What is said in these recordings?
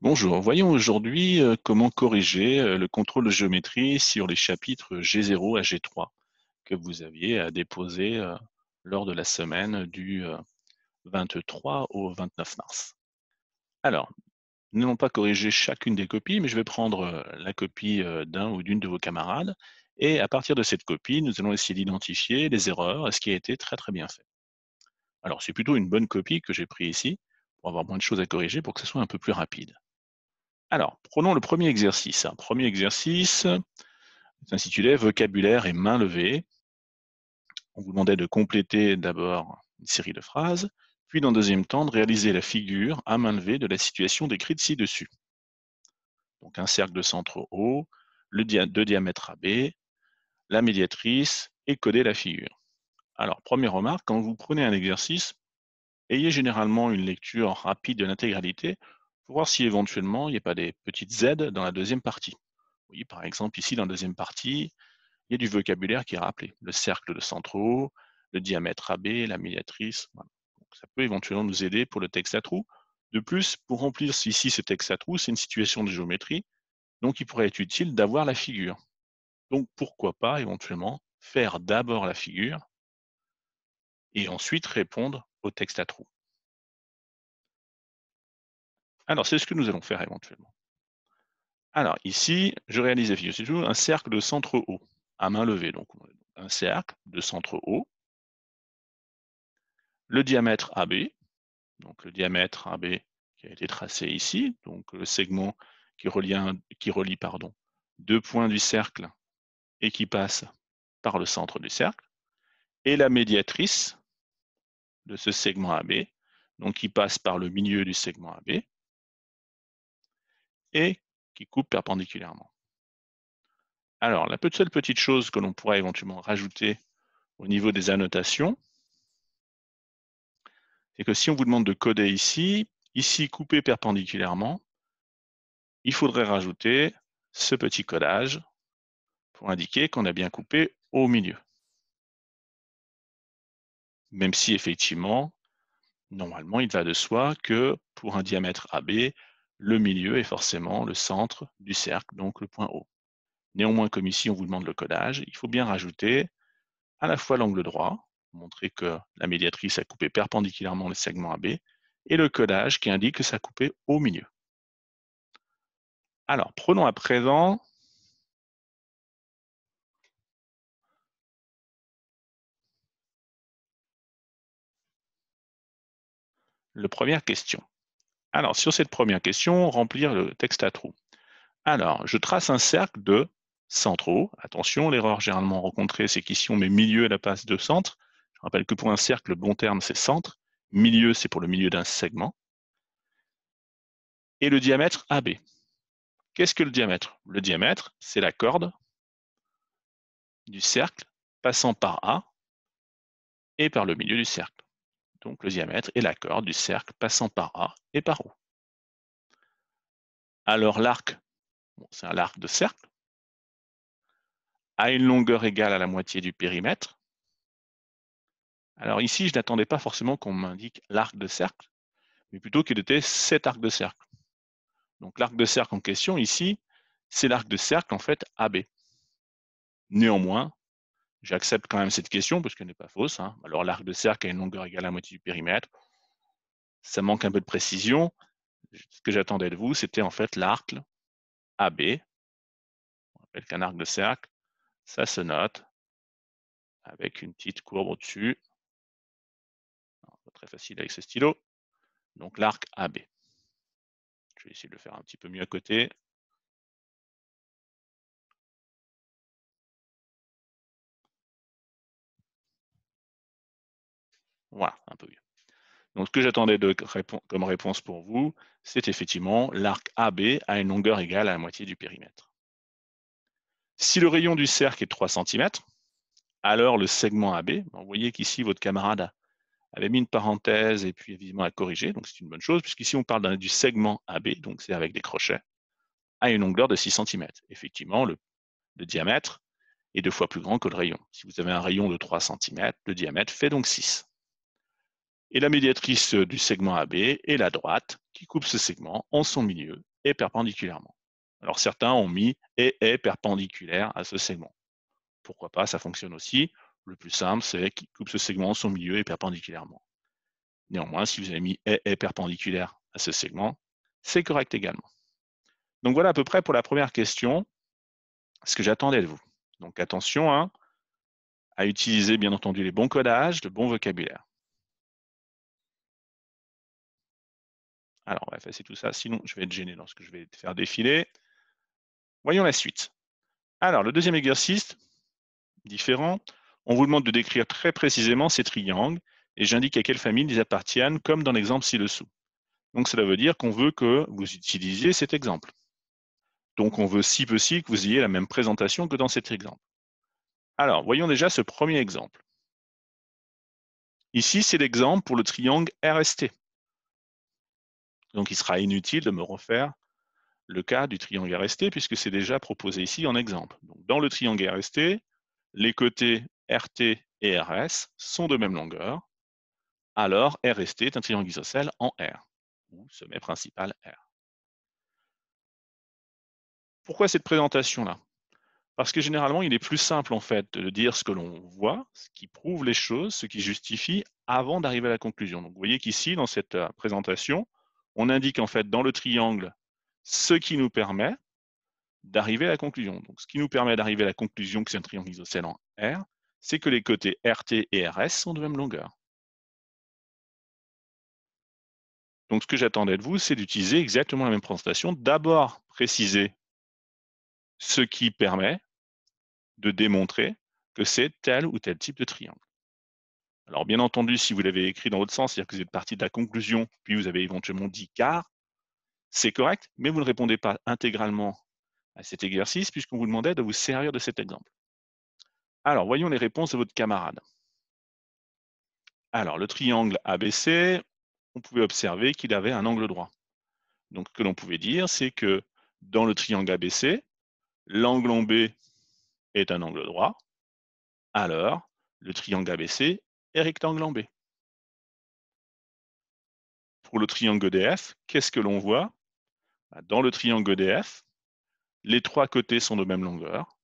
Bonjour, voyons aujourd'hui comment corriger le contrôle de géométrie sur les chapitres G0 à G3 que vous aviez à déposer lors de la semaine du 23 au 29 mars. Alors, nous n'allons pas corriger chacune des copies, mais je vais prendre la copie d'un ou d'une de vos camarades et à partir de cette copie, nous allons essayer d'identifier les erreurs et ce qui a été très bien fait. Alors, c'est plutôt une bonne copie que j'ai pris ici pour avoir moins de choses à corriger pour que ce soit un peu plus rapide. Alors, prenons le premier exercice. Un premier exercice s'intitulait Vocabulaire et main levée. On vous demandait de compléter d'abord une série de phrases, puis dans le deuxième temps de réaliser la figure à main levée de la situation décrite ci-dessus. Donc un cercle de centre O, de diamètre AB, la médiatrice et coder la figure. Alors, première remarque, quand vous prenez un exercice, ayez généralement une lecture rapide de l'intégralité pour voir si éventuellement il n'y a pas des petites aides dans la deuxième partie. Vous voyez, par exemple, ici, dans la deuxième partie, il y a du vocabulaire qui est rappelé. Le cercle de centre O, le diamètre AB, la médiatrice. Voilà. Donc, ça peut éventuellement nous aider pour le texte à trous. De plus, pour remplir ici ce texte à trous, c'est une situation de géométrie, donc il pourrait être utile d'avoir la figure. Donc pourquoi pas éventuellement faire d'abord la figure et ensuite répondre au texte à trous. Alors c'est ce que nous allons faire éventuellement. Alors ici, je réalise la figure. C'est toujours un cercle de centre O, à main levée. Donc un cercle de centre O, le diamètre AB, donc le diamètre AB qui a été tracé ici, donc le segment qui relie deux points du cercle et qui passe par le centre du cercle, et la médiatrice de ce segment AB, donc qui passe par le milieu du segment AB et qui coupe perpendiculairement. Alors, la seule petite chose que l'on pourrait éventuellement rajouter au niveau des annotations, c'est que si on vous demande de coder ici coupé perpendiculairement, il faudrait rajouter ce petit codage pour indiquer qu'on a bien coupé au milieu. Même si effectivement, normalement, il va de soi que pour un diamètre AB, le milieu est forcément le centre du cercle, donc le point O. Néanmoins, comme ici on vous demande le codage, il faut bien rajouter à la fois l'angle droit, montrer que la médiatrice a coupé perpendiculairement le segment AB, et le codage qui indique que ça a coupé au milieu. Alors, prenons à présent la première question. Alors, sur cette première question, remplir le texte à trous. Alors, je trace un cercle de centre O. Attention, l'erreur généralement rencontrée, c'est qu'ici, on met milieu à la place de centre. Je rappelle que pour un cercle, le bon terme, c'est centre. Milieu, c'est pour le milieu d'un segment. Et le diamètre AB. Qu'est-ce que le diamètre? Le diamètre, c'est la corde du cercle passant par A et par le milieu du cercle. Donc, le diamètre est la corde du cercle passant par A et par O. Alors, l'arc, bon, c'est un arc de cercle, a une longueur égale à la moitié du périmètre. Alors ici, je n'attendais pas forcément qu'on m'indique l'arc de cercle, mais plutôt qu'il était cet arc de cercle. Donc l'arc de cercle en question, ici, c'est l'arc de cercle, en fait, AB. Néanmoins, j'accepte quand même cette question, parce qu'elle n'est pas fausse. Hein. Alors l'arc de cercle a une longueur égale à la moitié du périmètre. Ça manque un peu de précision. Ce que j'attendais de vous, c'était en fait l'arc AB. On rappelle qu'un arc de cercle, ça se note avec une petite courbe au-dessus. Très facile avec ce stylo. Donc l'arc AB. Je vais essayer de le faire un petit peu mieux à côté. Voilà, un peu mieux. Donc ce que j'attendais comme réponse pour vous, c'est effectivement l'arc AB a une longueur égale à la moitié du périmètre. Si le rayon du cercle est 3 cm, alors le segment AB, vous voyez qu'ici votre camarade avait mis une parenthèse et puis évidemment à corriger, donc c'est une bonne chose, puisqu'ici on parle du segment AB, donc c'est avec des crochets, a une longueur de 6 cm. Effectivement, le diamètre est 2 fois plus grand que le rayon. Si vous avez un rayon de 3 cm, le diamètre fait donc 6. Et la médiatrice du segment AB est la droite qui coupe ce segment en son milieu et perpendiculairement. Alors certains ont mis et est perpendiculaire à ce segment. Pourquoi pas, ça fonctionne aussi. Le plus simple, c'est qu'il coupe ce segment son milieu et perpendiculairement. Néanmoins, si vous avez mis est perpendiculaire à ce segment, c'est correct également. Donc voilà à peu près pour la première question, ce que j'attendais de vous. Donc attention à utiliser bien entendu les bons codages, le bon vocabulaire. Alors on va effacer tout ça, sinon je vais être gêné lorsque je vais te faire défiler. Voyons la suite. Alors le deuxième exercice, différent, on vous demande de décrire très précisément ces triangles et j'indique à quelle famille ils appartiennent comme dans l'exemple ci-dessous. Donc cela veut dire qu'on veut que vous utilisiez cet exemple. Donc on veut si possible que vous ayez la même présentation que dans cet exemple. Alors voyons déjà ce premier exemple. Ici c'est l'exemple pour le triangle RST. Donc il sera inutile de me refaire le cas du triangle RST puisque c'est déjà proposé ici en exemple. Donc, dans le triangle RST, les côtés RT et RS sont de même longueur. Alors RST est un triangle isocèle en R, ou sommet principal R. Pourquoi cette présentation-là? Parce que généralement, il est plus simple en fait de dire ce que l'on voit, ce qui prouve les choses, ce qui justifie avant d'arriver à la conclusion. Donc vous voyez qu'ici, dans cette présentation, on indique en fait dans le triangle ce qui nous permet d'arriver à la conclusion. Donc ce qui nous permet d'arriver à la conclusion que c'est un triangle isocèle en R, c'est que les côtés RT et RS sont de même longueur. Donc ce que j'attendais de vous, c'est d'utiliser exactement la même présentation. D'abord préciser ce qui permet de démontrer que c'est tel ou tel type de triangle. Alors bien entendu, si vous l'avez écrit dans l'autre sens, c'est-à-dire que vous êtes parti de la conclusion, puis vous avez éventuellement dit car, c'est correct, mais vous ne répondez pas intégralement à cet exercice puisqu'on vous demandait de vous servir de cet exemple. Alors, voyons les réponses de votre camarade. Alors, le triangle ABC, on pouvait observer qu'il avait un angle droit. Donc, ce que l'on pouvait dire, c'est que dans le triangle ABC, l'angle en B est un angle droit, alors le triangle ABC est rectangle en B. Pour le triangle EDF, qu'est-ce que l'on voit? Dans le triangle EDF, les trois côtés sont de même longueur,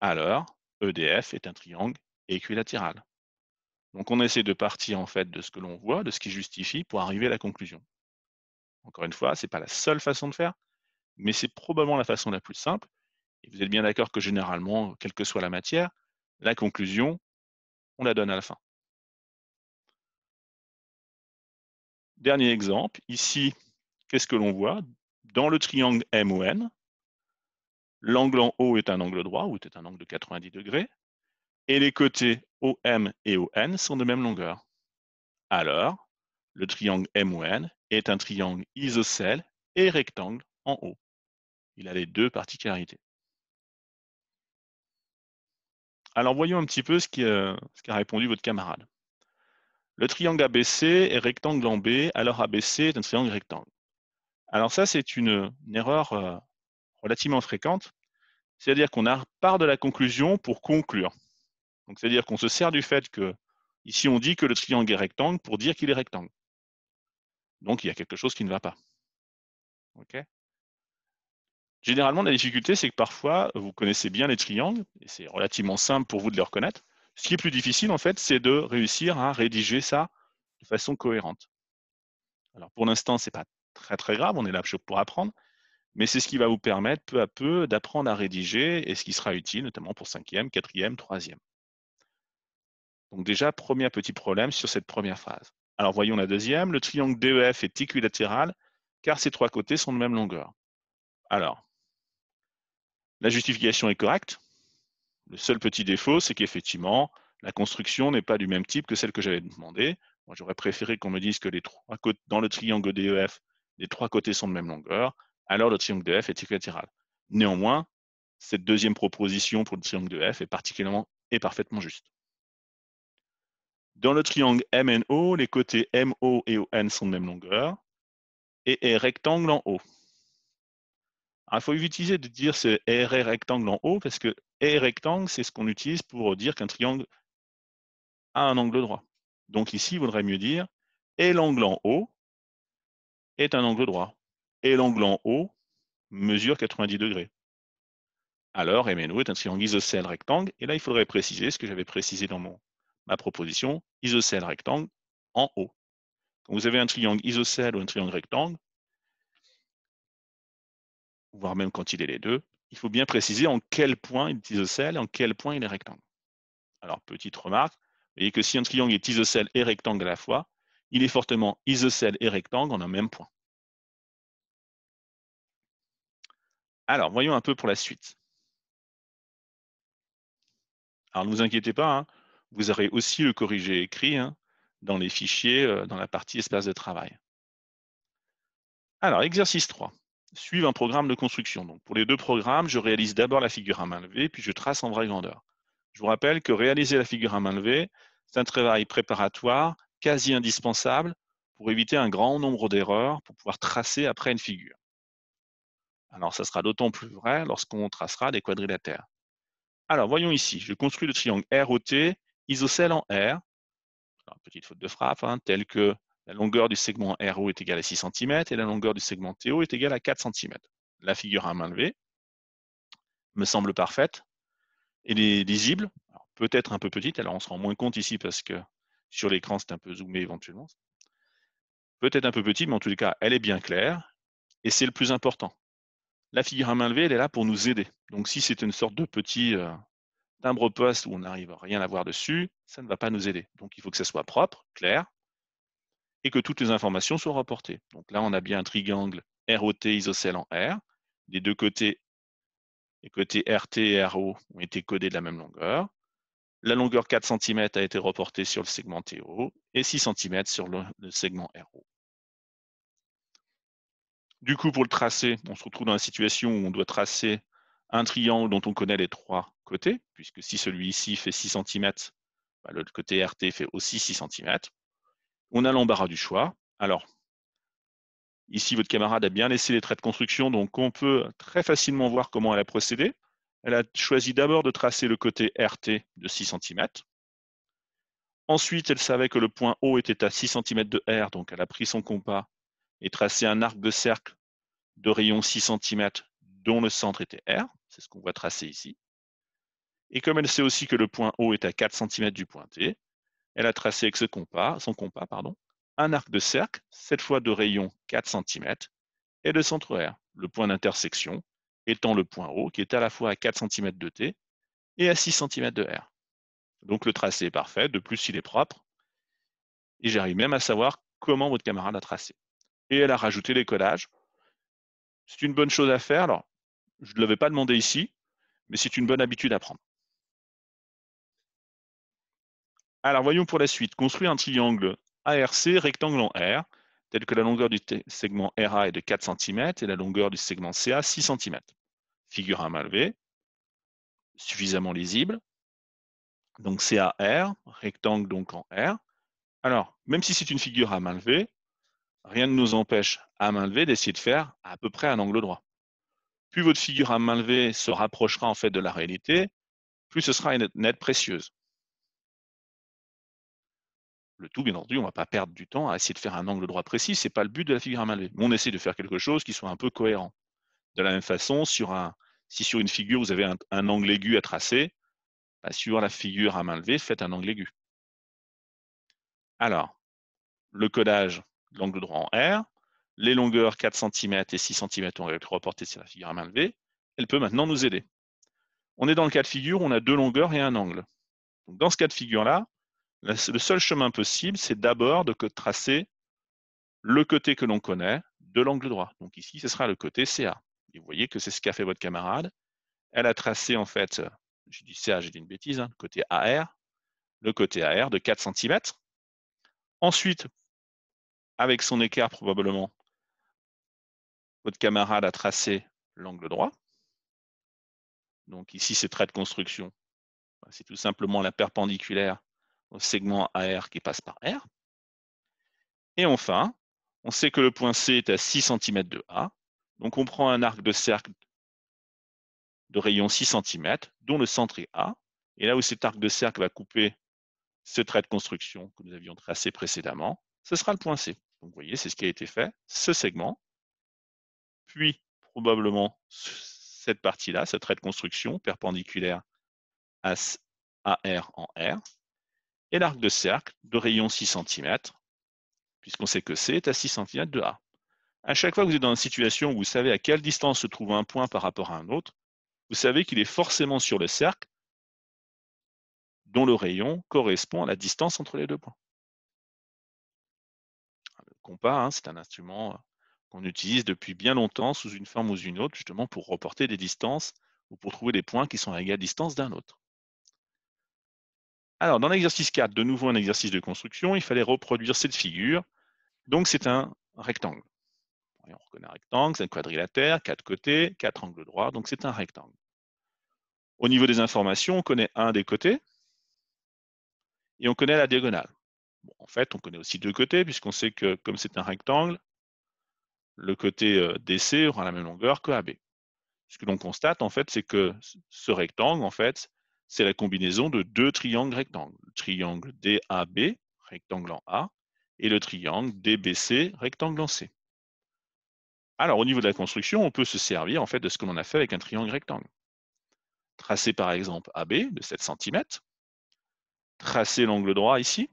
alors EDF est un triangle équilatéral. Donc on essaie de partir en fait de ce que l'on voit, de ce qui justifie pour arriver à la conclusion. Encore une fois, ce n'est pas la seule façon de faire, mais c'est probablement la façon la plus simple. Et vous êtes bien d'accord que généralement, quelle que soit la matière, la conclusion, on la donne à la fin. Dernier exemple, ici, qu'est-ce que l'on voit? Dans le triangle MON, l'angle en haut est un angle droit, ou est un angle de 90 degrés, et les côtés OM et ON sont de même longueur. Alors, le triangle MON est un triangle isocèle et rectangle en haut. Il a les deux particularités. Alors voyons un petit peu ce qu'a répondu votre camarade. Le triangle ABC est rectangle en B, alors ABC est un triangle rectangle. Alors ça, c'est une erreur relativement fréquente, c'est-à-dire qu'on part de la conclusion pour conclure. Donc c'est-à-dire qu'on se sert du fait que, ici on dit que le triangle est rectangle pour dire qu'il est rectangle. Donc il y a quelque chose qui ne va pas. Okay. Généralement, la difficulté, c'est que parfois, vous connaissez bien les triangles, et c'est relativement simple pour vous de les reconnaître. Ce qui est plus difficile, en fait, c'est de réussir à rédiger ça de façon cohérente. Alors, pour l'instant, ce n'est pas très, très grave, on est là pour apprendre, mais c'est ce qui va vous permettre, peu à peu, d'apprendre à rédiger, et ce qui sera utile, notamment pour 5e, 4e, 3e. Donc déjà, premier petit problème sur cette première phrase. Alors, voyons la deuxième. Le triangle DEF est équilatéral, car ses trois côtés sont de même longueur. Alors, la justification est correcte. Le seul petit défaut, c'est qu'effectivement, la construction n'est pas du même type que celle que j'avais demandé. Moi, j'aurais préféré qu'on me dise que dans le triangle DEF, les trois côtés sont de même longueur, alors le triangle DEF est équilatéral. Néanmoins, cette deuxième proposition pour le triangle DEF est particulièrement et parfaitement juste. Dans le triangle MNO, les côtés MO et ON sont de même longueur et est rectangle en haut. Il faut utiliser de dire c'est est rectangle en haut parce que est rectangle, c'est ce qu'on utilise pour dire qu'un triangle a un angle droit. Donc ici, il vaudrait mieux dire et l'angle en haut est un angle droit. Et l'angle en haut mesure 90 degrés. Alors, MNO est un triangle isocèle rectangle, et là, il faudrait préciser ce que j'avais précisé dans ma proposition, isocèle rectangle en haut. Quand vous avez un triangle isocèle ou un triangle rectangle, voire même quand il est les deux, il faut bien préciser en quel point il est isocèle et en quel point il est rectangle. Alors, petite remarque, vous voyez que si un triangle est isocèle et rectangle à la fois, il est fortement isocèle et rectangle en un même point. Alors, voyons un peu pour la suite. Alors, ne vous inquiétez pas, hein, vous aurez aussi le corrigé écrit dans les fichiers, dans la partie espace de travail. Alors, exercice 3. Suivre un programme de construction. Donc, pour les deux programmes, je réalise d'abord la figure à main levée, puis je trace en vraie grandeur. Je vous rappelle que réaliser la figure à main levée, c'est un travail préparatoire quasi indispensable pour éviter un grand nombre d'erreurs pour pouvoir tracer après une figure. Alors, ça sera d'autant plus vrai lorsqu'on tracera des quadrilatères. Alors, voyons ici, je construis le triangle ROT, isocèle en R. Alors, petite faute de frappe, telle que la longueur du segment RO est égale à 6 cm et la longueur du segment TO est égale à 4 cm. La figure à main levée me semble parfaite. Elle est lisible, peut-être un peu petite, alors on se rend moins compte ici parce que sur l'écran c'est un peu zoomé éventuellement. Peut-être un peu petite, mais en tous les cas, elle est bien claire, et c'est le plus important. La figure à main levée, elle est là pour nous aider. Donc si c'est une sorte de petit timbre-poste où on n'arrive à rien à voir dessus, ça ne va pas nous aider. Donc il faut que ça soit propre, clair, et que toutes les informations soient reportées. Donc là, on a bien un triangle ROT isocèle en R. Les deux côtés, les côtés RT et RO ont été codés de la même longueur. La longueur 4 cm a été reportée sur le segment TO et 6 cm sur le segment RO. Du coup, pour le tracer, on se retrouve dans la situation où on doit tracer un triangle dont on connaît les trois côtés, puisque si celui-ci fait 6 cm, le côté RT fait aussi 6 cm. On a l'embarras du choix. Alors, ici, votre camarade a bien laissé les traits de construction, donc on peut très facilement voir comment elle a procédé. Elle a choisi d'abord de tracer le côté RT de 6 cm. Ensuite, elle savait que le point O était à 6 cm de R, donc elle a pris son compas et tracé un arc de cercle de rayon 6 cm dont le centre était R. C'est ce qu'on voit tracé ici. Et comme elle sait aussi que le point O est à 4 cm du point T, elle a tracé avec son compas, un arc de cercle, cette fois de rayon 4 cm, et de centre R, le point d'intersection étant le point O qui est à la fois à 4 cm de T et à 6 cm de R. Donc le tracé est parfait, de plus il est propre, et j'arrive même à savoir comment votre camarade a tracé. Et elle a rajouté les collages. C'est une bonne chose à faire. Alors, je ne l'avais pas demandé ici, mais c'est une bonne habitude à prendre. Alors, voyons pour la suite. Construire un triangle ARC rectangle en R, tel que la longueur du segment RA est de 4 cm et la longueur du segment CA 6 cm. Figure à main levée, suffisamment lisible. Donc CAR, rectangle donc en R. Alors, même si c'est une figure à main levée, rien ne nous empêche à main levée d'essayer de faire à peu près un angle droit. Plus votre figure à main levée se rapprochera en fait de la réalité, plus ce sera une aide précieuse. Le tout, bien entendu, on ne va pas perdre du temps à essayer de faire un angle droit précis, ce n'est pas le but de la figure à main levée. Mais on essaie de faire quelque chose qui soit un peu cohérent. De la même façon, si sur une figure vous avez un angle aigu à tracer, sur la figure à main levée, faites un angle aigu. Alors, le codage de l'angle droit en R, les longueurs 4 cm et 6 cm ont été reportées sur la figure à main levée, elle peut maintenant nous aider. On est dans le cas de figure où on a deux longueurs et un angle. Donc, dans ce cas de figure-là, le seul chemin possible, c'est d'abord de tracer le côté que l'on connaît de l'angle droit. Donc ici, ce sera le côté CA. Et vous voyez que c'est ce qu'a fait votre camarade. Elle a tracé, en fait, j'ai dit CA, j'ai dit une bêtise, le côté AR, le côté AR de 4 cm. Ensuite, avec son écart probablement, votre camarade a tracé l'angle droit. Donc ici, ces traits de construction, c'est tout simplement la perpendiculaire au segment AR qui passe par R. Et enfin, on sait que le point C est à 6 cm de A. Donc on prend un arc de cercle de rayon 6 cm, dont le centre est A. Et là où cet arc de cercle va couper ce trait de construction que nous avions tracé précédemment, ce sera le point C. Donc vous voyez, c'est ce qui a été fait, ce segment. Puis, probablement cette partie-là, ce trait de construction perpendiculaire à AR en R, et l'arc de cercle de rayon 6 cm, puisqu'on sait que C est à 6 cm de A. À chaque fois que vous êtes dans une situation où vous savez à quelle distance se trouve un point par rapport à un autre, vous savez qu'il est forcément sur le cercle dont le rayon correspond à la distance entre les deux points. Le compas, hein, c'est un instrument qu'on utilise depuis bien longtemps sous une forme ou une autre, justement pour reporter des distances ou pour trouver des points qui sont à égale distance d'un autre. Alors, dans l'exercice 4, de nouveau un exercice de construction, il fallait reproduire cette figure. Donc, c'est un rectangle. Et on reconnaît un rectangle, c'est un quadrilatère, 4 côtés, 4 angles droits, donc c'est un rectangle. Au niveau des informations, on connaît un des côtés et on connaît la diagonale. Bon, en fait, on connaît aussi deux côtés, puisqu'on sait que comme c'est un rectangle, le côté DC aura la même longueur que AB. Ce que l'on constate, en fait, c'est que ce rectangle, en fait, c'est la combinaison de deux triangles rectangles. Le triangle DAB, rectangle en A, et le triangle DBC, rectangle en C. Alors, au niveau de la construction, on peut se servir, en fait, de ce que l'on a fait avec un triangle rectangle. Tracer, par exemple, AB de 7 cm, tracer l'angle droit ici,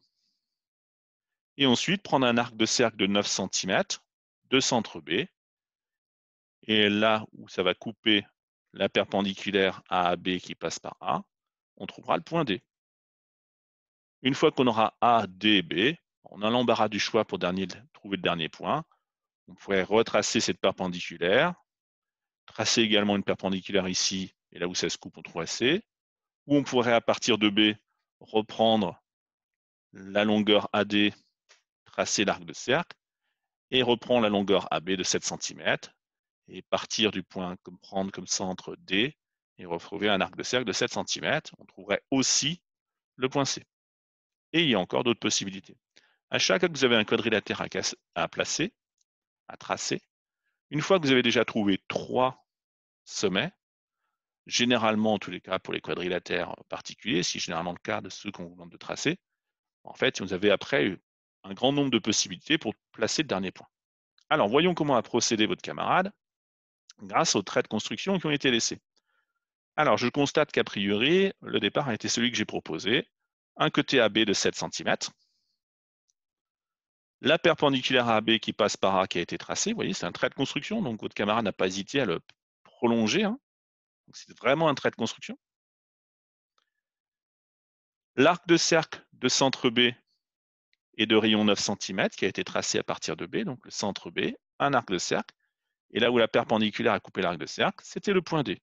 et ensuite prendre un arc de cercle de 9 cm de centre B, et là où ça va couper la perpendiculaire à AB qui passe par A, on trouvera le point D. Une fois qu'on aura A, D, B, on a l'embarras du choix pour trouver le dernier point. On pourrait retracer cette perpendiculaire, tracer également une perpendiculaire ici, et là où ça se coupe, on trouverait C. Ou on pourrait, à partir de B, reprendre la longueur AD, tracer l'arc de cercle, et reprendre la longueur AB de 7 cm, et partir du point, prendre comme centre D, et retrouver un arc de cercle de 7 cm. On trouverait aussi le point C. Et il y a encore d'autres possibilités. À chaque fois que vous avez un quadrilatère à placer, à tracer, une fois que vous avez déjà trouvé 3 sommets, généralement, en tous les cas, pour les quadrilatères particuliers, c'est généralement le cas de ceux qu'on vous demande de tracer, en fait, vous avez après un grand nombre de possibilités pour placer le dernier point. Alors, voyons comment a procédé votre camarade grâce aux traits de construction qui ont été laissés. Alors, je constate qu'a priori, le départ a été celui que j'ai proposé. Un côté AB de 7 cm, la perpendiculaire à AB qui passe par A qui a été tracée, vous voyez, c'est un trait de construction, donc votre camarade n'a pas hésité à le prolonger. Hein. C'est vraiment un trait de construction. L'arc de cercle de centre B est de rayon 9 cm qui a été tracé à partir de B, donc le centre B, un arc de cercle, et là où la perpendiculaire a coupé l'arc de cercle, c'était le point D.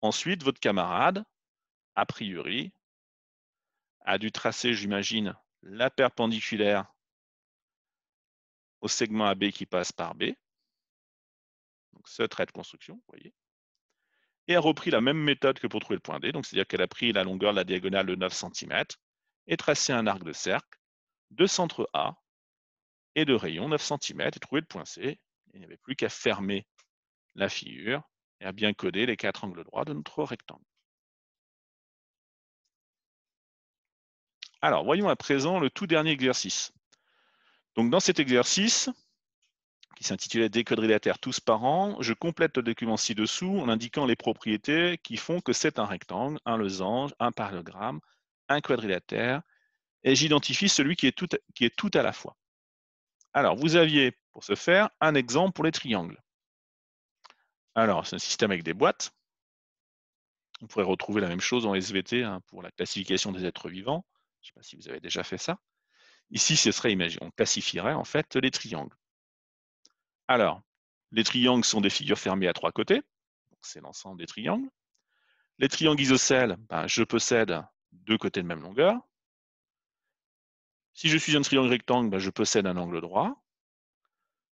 Ensuite, votre camarade, a priori, a dû tracer, j'imagine, la perpendiculaire au segment AB qui passe par B, donc ce trait de construction, vous voyez, et a repris la même méthode que pour trouver le point D, donc c'est-à-dire qu'elle a pris la longueur de la diagonale de 9 cm et tracé un arc de cercle de centre A et de rayon 9 cm et trouvé le point C. Il n'y avait plus qu'à fermer la figure et à bien coder les 4 angles droits de notre rectangle. Alors, voyons à présent le tout dernier exercice. Donc, dans cet exercice, qui s'intitulait Des quadrilatères tous par an, je complète le document ci-dessous en indiquant les propriétés qui font que c'est un rectangle, un losange, un parallélogramme, un quadrilatère, et j'identifie celui qui est tout à la fois. Alors, vous aviez, pour ce faire, un exemple pour les triangles. Alors, c'est un système avec des boîtes. On pourrait retrouver la même chose en SVT hein, pour la classification des êtres vivants. Je ne sais pas si vous avez déjà fait ça. Ici, ce serait, on classifierait en fait les triangles. Alors, les triangles sont des figures fermées à 3 côtés. C'est l'ensemble des triangles. Les triangles isocèles, je possède 2 côtés de même longueur. Si je suis un triangle rectangle, je possède un angle droit.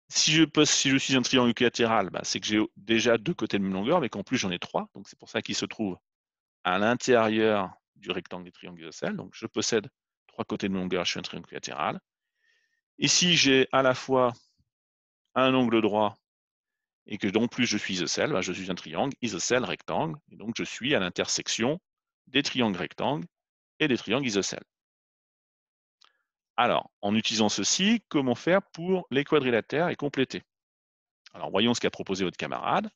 Si je suis un triangle équilatéral, c'est que j'ai déjà 2 côtés de même longueur, mais qu'en plus j'en ai 3. Donc c'est pour ça qu'il se trouve à l'intérieur du rectangle des triangles isocèles. Donc je possède 3 côtés de même longueur, je suis un triangle équilatéral. Ici, j'ai à la fois un angle droit et que en plus je suis isocèle, je suis un triangle isocèle rectangle, et donc je suis à l'intersection des triangles rectangles et des triangles isocèles. Alors, en utilisant ceci, comment faire pour les quadrilatères et compléter? Alors, voyons ce qu'a proposé votre camarade.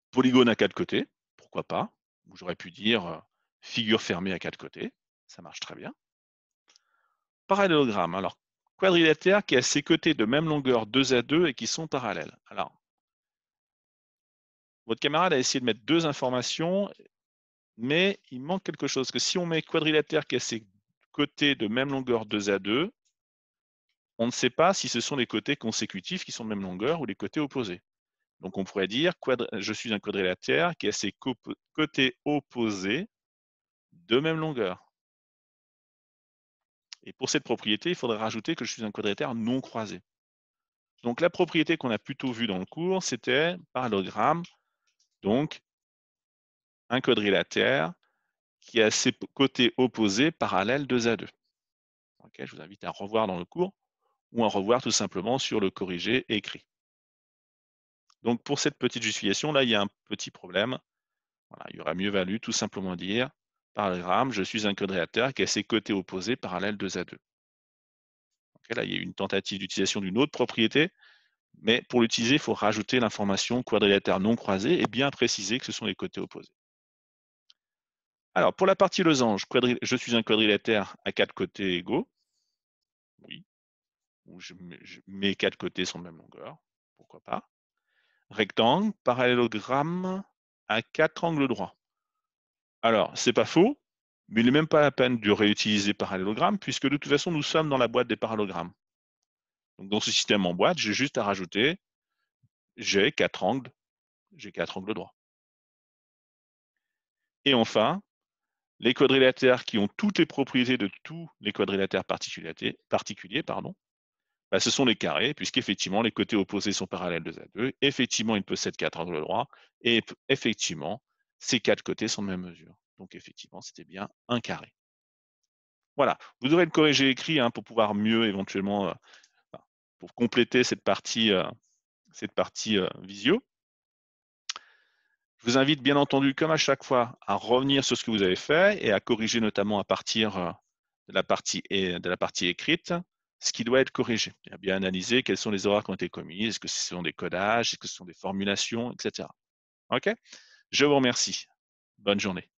Polygone à 4 côtés, pourquoi pas. J'aurais pu dire figure fermée à 4 côtés, ça marche très bien. Parallélogramme, alors quadrilatère qui a ses côtés de même longueur 2 à 2 et qui sont parallèles. Alors, votre camarade a essayé de mettre deux informations, mais il manque quelque chose, que si on met quadrilatère qui a ses côtés de même longueur 2 à 2, on ne sait pas si ce sont les côtés consécutifs qui sont de même longueur ou les côtés opposés. Donc on pourrait dire je suis un quadrilatère qui a ses côtés opposés de même longueur. Et pour cette propriété, il faudrait rajouter que je suis un quadrilatère non croisé. Donc la propriété qu'on a plutôt vue dans le cours, c'était parallélogramme, donc un quadrilatère qui a ses côtés opposés parallèles 2 à 2. Okay, je vous invite à revoir dans le cours ou à revoir tout simplement sur le corrigé écrit. Donc pour cette petite justification, là, il y a un petit problème. Voilà, il aurait mieux valu tout simplement dire parallélogramme, je suis un quadrilatère qui a ses côtés opposés parallèles 2 à 2. Okay, là, il y a eu une tentative d'utilisation d'une autre propriété, mais pour l'utiliser, il faut rajouter l'information quadrilatère non croisé et bien préciser que ce sont les côtés opposés. Alors, pour la partie losange, je suis un quadrilatère à 4 côtés égaux. Oui. Où mes 4 côtés sont de même longueur. Pourquoi pas. Rectangle, parallélogramme à 4 angles droits. Alors, c'est pas faux, mais il n'est même pas la peine de réutiliser parallélogramme, puisque de toute façon, nous sommes dans la boîte des parallélogrammes. Donc, dans ce système en boîte, j'ai juste à rajouter, j'ai 4 angles droits. Et enfin, les quadrilatères qui ont toutes les propriétés de tous les quadrilatères particuliers, ce sont les carrés, puisqu'effectivement, les côtés opposés sont parallèles 2 à 2. Effectivement, ils possèdent 4 angles droits. Et effectivement, ces 4 côtés sont de même mesure. Donc, effectivement, c'était bien un carré. Voilà. Vous aurez le corrigé écrit pour pouvoir mieux, éventuellement, pour compléter cette partie visio. Je vous invite, bien entendu, comme à chaque fois, à revenir sur ce que vous avez fait et à corriger notamment à partir de la partie écrite ce qui doit être corrigé. Et à bien analyser quelles sont les erreurs qui ont été commises, est-ce que ce sont des codages, est-ce que ce sont des formulations, etc. OK ? Je vous remercie. Bonne journée.